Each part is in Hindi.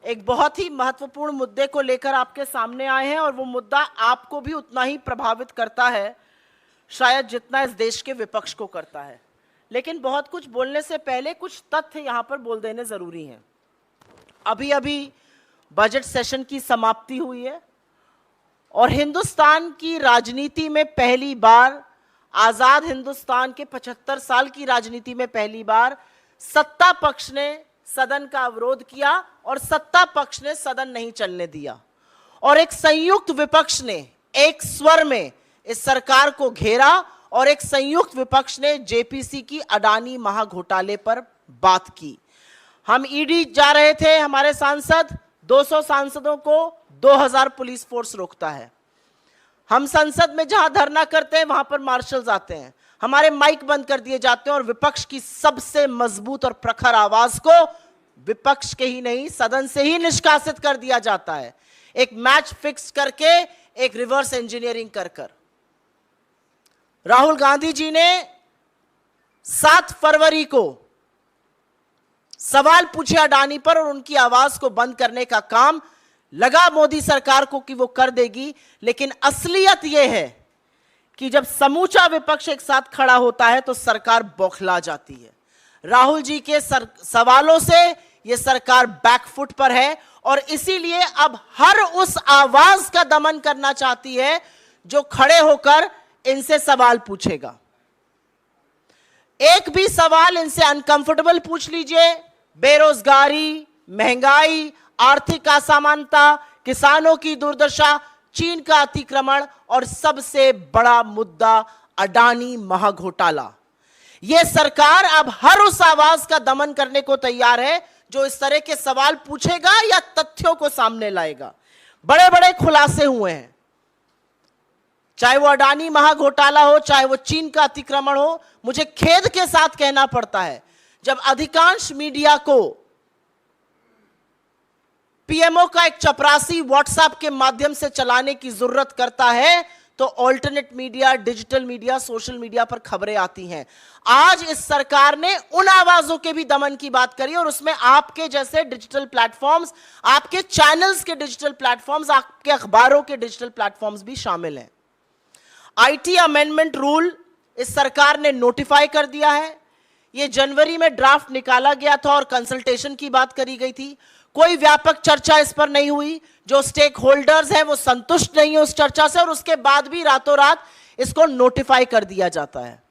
एक बहुत ही महत्वपूर्ण मुद्दे को लेकर आपके सामने आए हैं और वो मुद्दा आपको भी उतना ही प्रभावित करता है शायद जितना इस देश के विपक्ष को करता है। लेकिन बहुत कुछ बोलने से पहले कुछ तथ्य यहां पर बोल देने जरूरी हैं। अभी अभी बजट सेशन की समाप्ति हुई है और हिंदुस्तान की राजनीति में पहली बार, आजाद हिंदुस्तान के 75 साल की राजनीति में पहली बार सत्ता पक्ष ने सदन का अवरोध किया और सत्ता पक्ष ने सदन नहीं चलने दिया और एक संयुक्त विपक्ष ने एक स्वर में इस सरकार को घेरा और एक संयुक्त विपक्ष ने जेपीसी की अडानी महाघोटाले पर बात की। हम ईडी जा रहे थे, हमारे सांसद 200 सांसदों को 2000 पुलिस फोर्स रोकता है। हम संसद में जहां धरना करते हैं वहां पर मार्शल्स आते हैं, हमारे माइक बंद कर दिए जाते हैं और विपक्ष की सबसे मजबूत और प्रखर आवाज को विपक्ष के ही नहीं सदन से ही निष्कासित कर दिया जाता है, एक मैच फिक्स करके, एक रिवर्स इंजीनियरिंग कर कर। राहुल गांधी जी ने 7 फरवरी को सवाल पूछे अडानी पर और उनकी आवाज को बंद करने का काम लगा मोदी सरकार को कि वो कर देगी, लेकिन असलियत यह है कि जब समूचा विपक्ष एक साथ खड़ा होता है तो सरकार बौखला जाती है। राहुल जी के सवालों से यह सरकार बैकफुट पर है और इसीलिए अब हर उस आवाज का दमन करना चाहती है जो खड़े होकर इनसे सवाल पूछेगा। एक भी सवाल इनसे अनकंफर्टेबल पूछ लीजिए, बेरोजगारी, महंगाई, आर्थिक असमानता, किसानों की दुर्दशा, चीन का अतिक्रमण और सबसे बड़ा मुद्दा अडानी महाघोटाला। यह सरकार अब हर उस आवाज का दमन करने को तैयार है जो इस तरह के सवाल पूछेगा या तथ्यों को सामने लाएगा। बड़े बड़े खुलासे हुए हैं, चाहे वो अडानी महाघोटाला हो, चाहे वो चीन का अतिक्रमण हो। मुझे खेद के साथ कहना पड़ता है, जब अधिकांश मीडिया को पीएमओ का एक चपरासी व्हाट्सएप के माध्यम से चलाने की जरूरत करता है तो alternate media, digital media, social media पर खबरें आती हैं। आज इस सरकार ने उन आवाजों के भी दमन की बात करी और उसमें आपके जैसे डिजिटल प्लेटफॉर्म्स, आपके चैनल्स के डिजिटल प्लेटफॉर्म्स, आपके अखबारों के डिजिटल प्लेटफॉर्म्स भी शामिल हैं। आईटी अमेंडमेंट रूल इस सरकार ने नोटिफाई कर दिया है। यह जनवरी में ड्राफ्ट निकाला गया था और कंसल्टेशन की बात करी गई थी। कोई व्यापक चर्चा इस पर नहीं हुई। जो स्टेक होल्डर्स हैं वो संतुष्ट नहीं है उस चर्चा से और उसके बाद भी रातों रात इसको नोटिफाई कर दिया जाता है।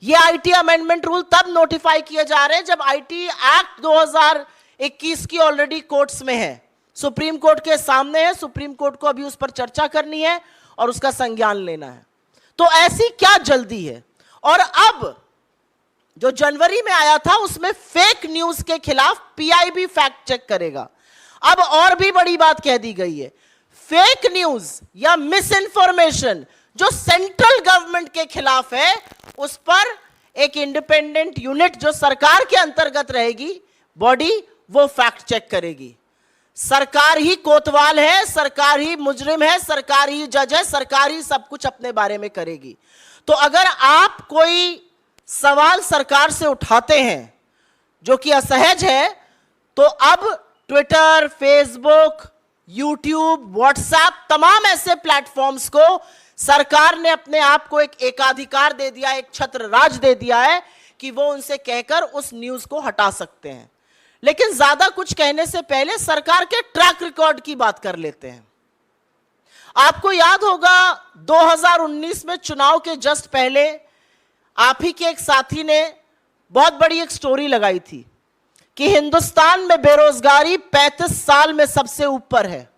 ये आईटी अमेंडमेंट रूल तब नोटिफाई किए जा रहे हैं जब आईटी एक्ट 2021 की ऑलरेडी कोर्ट्स में है, सुप्रीम कोर्ट के सामने है। सुप्रीम कोर्ट को अभी उस पर चर्चा करनी है और उसका संज्ञान लेना है। तो ऐसी क्या जल्दी है? और अब जो जनवरी में आया था उसमें फेक न्यूज के खिलाफ पीआईबी फैक्ट चेक करेगा। अब और भी बड़ी बात कह दी गई है, फेक न्यूज या मिस इंफॉर्मेशन जो सेंट्रल गवर्नमेंट के खिलाफ है उस पर एक इंडिपेंडेंट यूनिट जो सरकार के अंतर्गत रहेगी बॉडी, वो फैक्ट चेक करेगी। सरकार ही कोतवाल है, सरकार ही मुजरिम है, सरकार ही जज है, सरकार ही सब कुछ अपने बारे में करेगी। तो अगर आप कोई सवाल सरकार से उठाते हैं जो कि असहज है तो अब ट्विटर, फेसबुक, यूट्यूब, व्हाट्सएप, तमाम ऐसे प्लेटफॉर्म्स को सरकार ने अपने आप को एक एकाधिकार दे दिया, एक छत्र राज दे दिया है कि वो उनसे कहकर उस न्यूज को हटा सकते हैं। लेकिन ज्यादा कुछ कहने से पहले सरकार के ट्रैक रिकॉर्ड की बात कर लेते हैं। आपको याद होगा 2019 में चुनाव के जस्ट पहले आप ही के एक साथी ने बहुत बड़ी एक स्टोरी लगाई थी कि हिंदुस्तान में बेरोजगारी 35 साल में सबसे ऊपर है।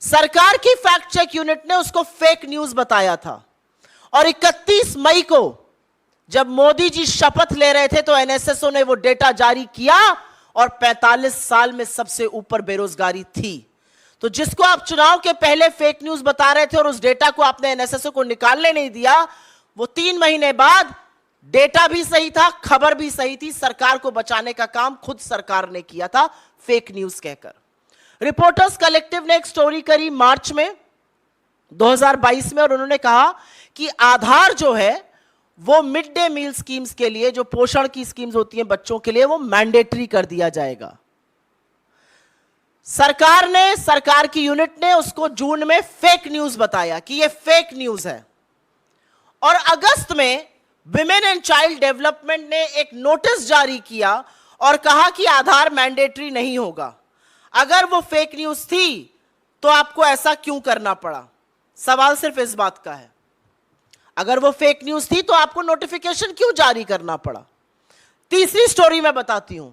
सरकार की फैक्ट चेक यूनिट ने उसको फेक न्यूज बताया था और 31 मई को जब मोदी जी शपथ ले रहे थे तो एनएसएसओ ने वो डेटा जारी किया और 45 साल में सबसे ऊपर बेरोजगारी थी। तो जिसको आप चुनाव के पहले फेक न्यूज बता रहे थे और उस डेटा को आपने एनएसएसओ को निकालने नहीं दिया, वो 3 महीने बाद डेटा भी सही था, खबर भी सही थी, सरकार को बचाने का काम खुद सरकार ने किया था फेक न्यूज कहकर। रिपोर्टर्स कलेक्टिव ने एक स्टोरी करी मार्च में 2022 में और उन्होंने कहा कि आधार जो है वो मिड डे मील स्कीम्स के लिए, जो पोषण की स्कीम्स होती हैं बच्चों के लिए, वो मैंडेटरी कर दिया जाएगा। सरकार की यूनिट ने उसको जून में फेक न्यूज बताया कि ये फेक न्यूज है, और अगस्त में विमेन एंड चाइल्ड डेवलपमेंट ने एक नोटिस जारी किया और कहा कि आधार मैंडेटरी नहीं होगा। अगर वो फेक न्यूज थी तो आपको ऐसा क्यों करना पड़ा? सवाल सिर्फ इस बात का है, अगर वो फेक न्यूज थी तो आपको नोटिफिकेशन क्यों जारी करना पड़ा? तीसरी स्टोरी मैं बताती हूं।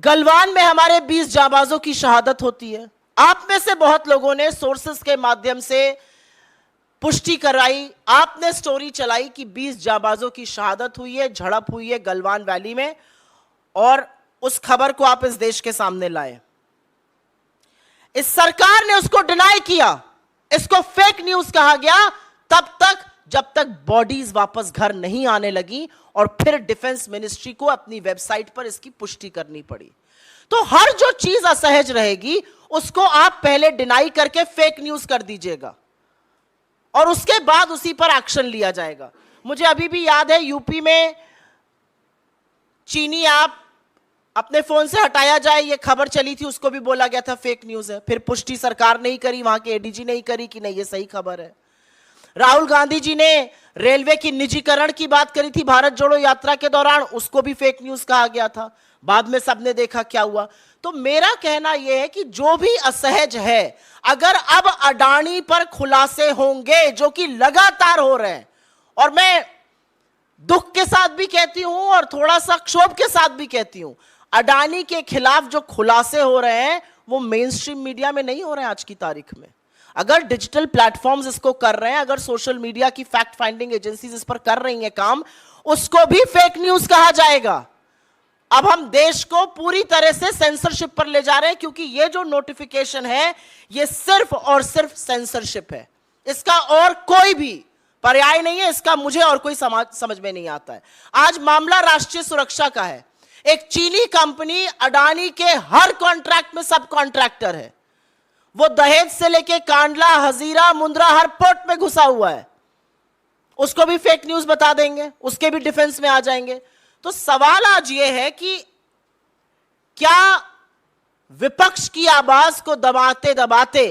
गलवान में हमारे 20 जाबाजों की शहादत होती है। आप में से बहुत लोगों ने सोर्सेस के माध्यम से पुष्टि कराई, आपने स्टोरी चलाई कि 20 जाबाजों की शहादत हुई है, झड़प हुई है गलवान वैली में, और उस खबर को आप इस देश के सामने लाए। इस सरकार ने उसको डिनाई किया, इसको फेक न्यूज कहा गया तब तक जब तक बॉडीज वापस घर नहीं आने लगी, और फिर डिफेंस मिनिस्ट्री को अपनी वेबसाइट पर इसकी पुष्टि करनी पड़ी। तो हर जो चीज असहज रहेगी उसको आप पहले डिनाई करके फेक न्यूज कर दीजिएगा और उसके बाद उसी पर एक्शन लिया जाएगा। मुझे अभी भी याद है, यूपी में चीनी ऐप अपने फोन से हटाया जाए, ये खबर चली थी, उसको भी बोला गया था फेक न्यूज है। फिर पुष्टि सरकार नहीं करी, वहां के एडीजी नहीं करी कि नहीं ये सही खबर है। राहुल गांधी जी ने रेलवे की निजीकरण की बात करी थी भारत जोड़ो यात्रा के दौरान, उसको भी फेक न्यूज कहा गया था। बाद में सबने देखा क्या हुआ। तो मेरा कहना यह है कि जो भी असहज है, अगर अब अडानी पर खुलासे होंगे जो कि लगातार हो रहे हैं, और मैं दुख के साथ भी कहती हूं और थोड़ा सा क्षोभ के साथ भी कहती हूं, अडानी के खिलाफ जो खुलासे हो रहे हैं वो मेन स्ट्रीम मीडिया में नहीं हो रहे हैं आज की तारीख में। अगर डिजिटल प्लेटफॉर्म्स इसको कर रहे हैं, अगर सोशल मीडिया की फैक्ट फाइंडिंग एजेंसीज इस पर कर रही हैं काम, उसको भी फेक न्यूज कहा जाएगा। अब हम देश को पूरी तरह से सेंसरशिप पर ले जा रहे हैं, क्योंकि ये जो नोटिफिकेशन है ये सिर्फ और सिर्फ सेंसरशिप है, इसका और कोई भी पर्याय नहीं है। इसका मुझे और कोई समझ में नहीं आता है। आज मामला राष्ट्रीय सुरक्षा का है। एक चीनी कंपनी अडानी के हर कॉन्ट्रैक्ट में सब कॉन्ट्रैक्टर है। वो दहेज से लेके कांडला, हजीरा, मुंद्रा हर पोर्ट में घुसा हुआ है। उसको भी फेक न्यूज बता देंगे, उसके भी डिफेंस में आ जाएंगे। तो सवाल आज ये है कि क्या विपक्ष की आवाज को दबाते दबाते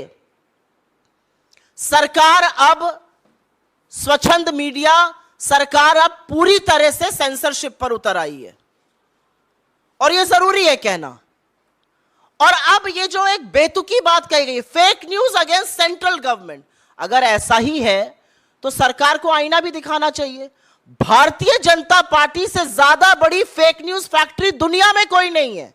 सरकार अब स्वच्छंद मीडिया, सरकार अब पूरी तरह से सेंसरशिप पर उतर आई है, और यह जरूरी है कहना। और अब ये जो एक बेतुकी बात कही गई, fake news against central government, अगर ऐसा ही है तो सरकार को आईना भी दिखाना चाहिए। भारतीय जनता पार्टी से ज्यादा बड़ी फेक न्यूज फैक्ट्री दुनिया में कोई नहीं है,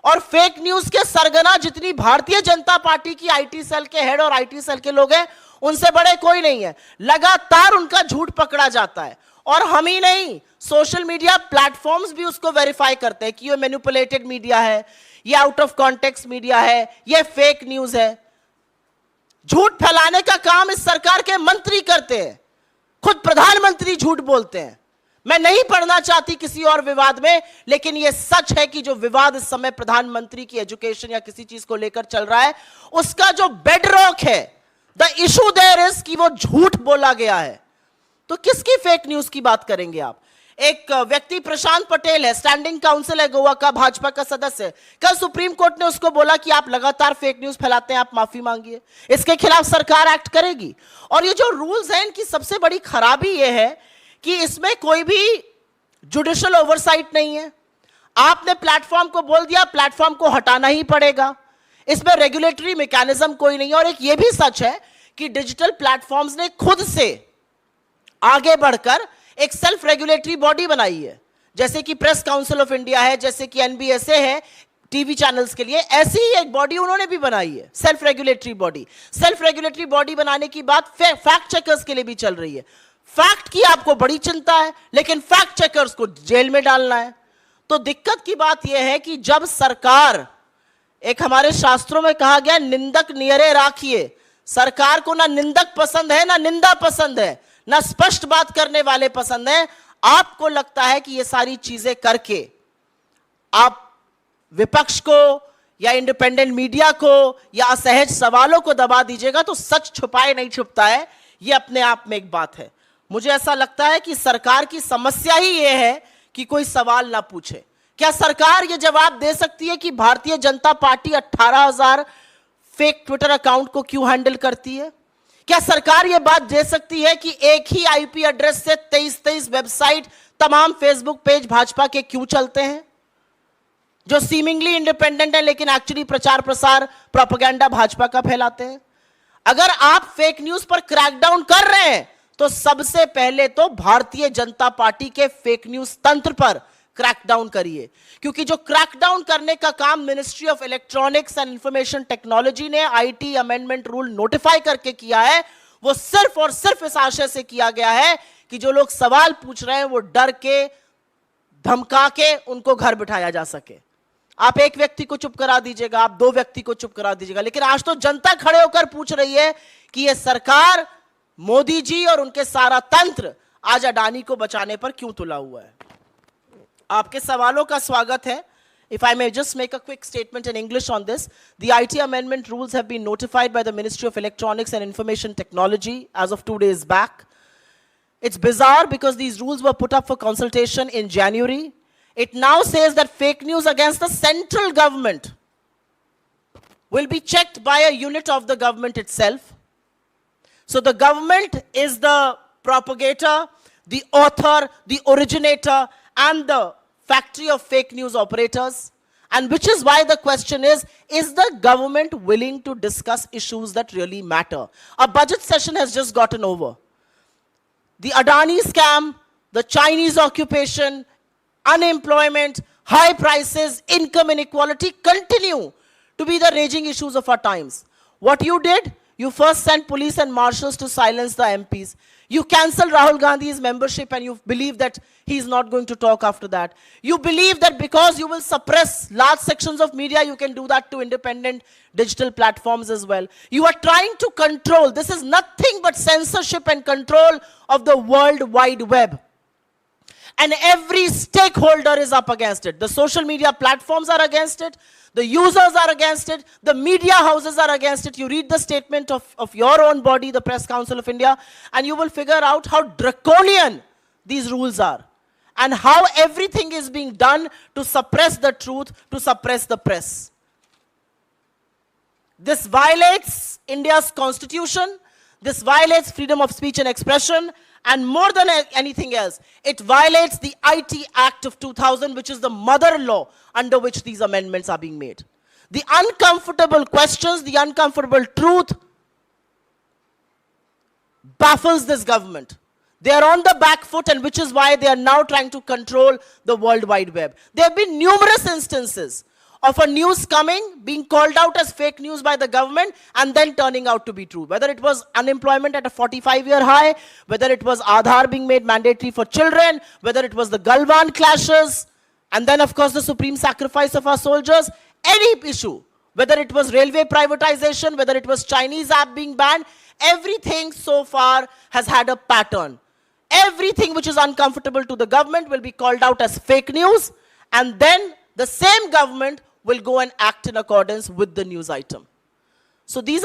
और फेक न्यूज के सरगना जितनी भारतीय जनता पार्टी की आईटी सेल के हेड और आईटी सेल के लोग हैं, उनसे बड़े कोई नहीं है। लगातार उनका झूठ पकड़ा जाता है, और हम ही नहीं, सोशल मीडिया प्लेटफॉर्म्स भी उसको वेरीफाई करते हैं कि ये मैनिपुलेटेड मीडिया है, ये आउट ऑफ कॉन्टेक्स्ट मीडिया है, ये फेक न्यूज है। झूठ फैलाने का काम इस सरकार के मंत्री करते हैं, खुद प्रधानमंत्री झूठ बोलते हैं। मैं नहीं पढ़ना चाहती किसी और विवाद में, लेकिन यह सच है कि जो विवाद इस समय प्रधानमंत्री की एजुकेशन या किसी चीज को लेकर चल रहा है, उसका जो बेडरॉक है, द इशू देयर इज कि वो झूठ बोला गया है। तो किसकी फेक न्यूज की बात करेंगे आप? एक व्यक्ति प्रशांत पटेल है, स्टैंडिंग काउंसिल है गोवा का, भाजपा का सदस्य। कल सुप्रीम कोर्ट ने उसको बोला कि आप लगातार फेक न्यूज फैलाते हैं, आप माफी मांगिए। इसके खिलाफ सरकार एक्ट करेगी। और ये जो रूल्स हैं, इनकी सबसे बड़ी खराबी ये है कि इसमें कोई भी जुडिशियल ओवरसाइट नहीं है। आपने प्लेटफॉर्म को बोल दिया, प्लेटफॉर्म को हटाना ही पड़ेगा। इसमें रेगुलेटरी मैकेनिज्म कोई नहीं है। और एक ये भी सच है कि डिजिटल प्लेटफॉर्म्स ने खुद से आगे बढ़कर एक सेल्फ रेगुलेटरी बॉडी बनाई है, जैसे कि प्रेस काउंसिल ऑफ इंडिया है, जैसे कि एनबीएसए है टीवी चैनल्स के लिए। ऐसी ही एक बॉडी उन्होंने भी बनाई है, self regulatory body. Self regulatory body बनाने की बात फैक्ट चेकर्स के लिए भी चल रही है। फैक्ट की आपको बड़ी चिंता है, लेकिन फैक्ट चेकर्स को जेल में डालना है। तो दिक्कत की बात यह है कि जब सरकार, एक हमारे शास्त्रों में कहा गया, निंदक नियरे राखिए। सरकार को ना निंदक पसंद है, ना निंदा पसंद है, ना स्पष्ट बात करने वाले पसंद है। आपको लगता है कि ये सारी चीजें करके आप विपक्ष को या इंडिपेंडेंट मीडिया को या असहज सवालों को दबा दीजिएगा, तो सच छुपाए नहीं छुपता है। ये अपने आप में एक बात है। मुझे ऐसा लगता है कि सरकार की समस्या ही यह है कि कोई सवाल ना पूछे। क्या सरकार यह जवाब दे सकती है कि Bharatiya Janata party 18,000 fake Twitter account को क्यों हैंडल करती है? क्या सरकार यह बात दे सकती है कि एक ही आईपी एड्रेस से 23 वेबसाइट, तमाम फेसबुक पेज भाजपा के क्यों चलते हैं, जो सीमिंगली इंडिपेंडेंट है लेकिन एक्चुअली प्रचार प्रसार प्रोपेगेंडा भाजपा का फैलाते हैं? अगर आप फेक न्यूज पर क्रैकडाउन कर रहे हैं तो सबसे पहले तो भारतीय जनता पार्टी के फेक न्यूज तंत्र पर क्रैकडाउन करिए, क्योंकि जो क्रैकडाउन करने का काम ministry of electronics and information technology ने आईटी अमेंडमेंट रूल नोटिफाई करके किया है, वो सिर्फ और सिर्फ इस आशय से किया गया है कि जो लोग सवाल पूछ रहे हैं वो डर के, धमका के उनको घर बिठाया जा सके। आप एक व्यक्ति को चुप करा दीजिएगा, आप दो व्यक्ति को चुप करा दीजिएगा, लेकिन आज तो जनता खड़े होकर पूछ रही है कि यह सरकार, मोदी जी और उनके सारा तंत्र आज अडानी को बचाने पर क्यों तुला हुआ है। आपके सवालों का स्वागत है। If I may just make a quick statement in English on this, the IT amendment rules have been notified by the Ministry of Electronics and Information Technology as of 2 days back. It's bizarre because these rules were put up for consultation in January. It now says that fake news against the central government will be checked by a unit of the government itself. So the government is the propagator, the author, the originator, and the factory of fake news operators. And which is why the question is the government willing to discuss issues that really matter? A budget session has just gotten over. The Adani scam, the Chinese occupation, unemployment, high prices, income inequality continue to be the raging issues of our times. What you did? You first sent police and marshals to silence the MPs. You cancelled Rahul Gandhi's membership and you believe that he's not going to talk after that. You believe that because you will suppress large sections of media, you can do that to independent digital platforms as well. You are trying to control. This is nothing but censorship and control of the World Wide Web. And every stakeholder is up against it. The social media platforms are against it. The users are against it. The media houses are against it. You read the statement of your own body, the Press Council of India, and you will figure out how draconian these rules are and how everything is being done to suppress the truth, to suppress the press. This violates India's constitution. This violates freedom of speech and expression. And more than anything else, it violates the IT Act of 2000, which is the mother law under which these amendments are being made. The uncomfortable questions, the uncomfortable truth baffles this government. They are on the back foot, and which is why they are now trying to control the World Wide Web. There have been numerous instances of a news coming, being called out as fake news by the government, and then turning out to be true. Whether it was unemployment at a 45-year high, whether it was Aadhaar being made mandatory for children, whether it was the Galwan clashes, and then of course the supreme sacrifice of our soldiers, any issue, whether it was railway privatization, whether it was Chinese app being banned, everything so far has had a pattern. Everything which is uncomfortable to the government will be called out as fake news, and then the same government will go and act in accordance with the news item. So this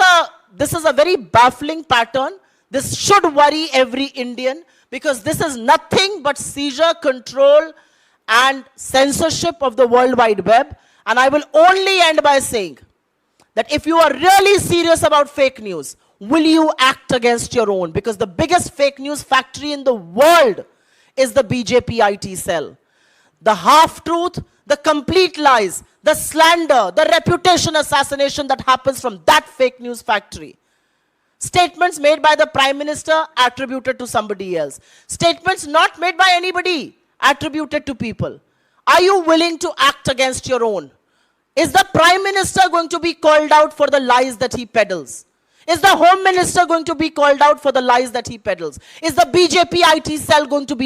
is a very baffling pattern. This should worry every Indian, because this is nothing but seizure, control, and censorship of the World Wide Web. And I will only end by saying that if you are really serious about fake news, will you act against your own? Because the biggest fake news factory in the world is the BJP IT cell. The half-truth, the complete lies, the slander, the reputation assassination that happens from that fake news factory. Statements made by the Prime Minister attributed to somebody else. Statements not made by anybody attributed to people. Are you willing to act against your own? Is the Prime Minister going to be called out for the lies that he peddles? Is the Home Minister going to be called out for the lies that he peddles? Is the BJP IT cell going to be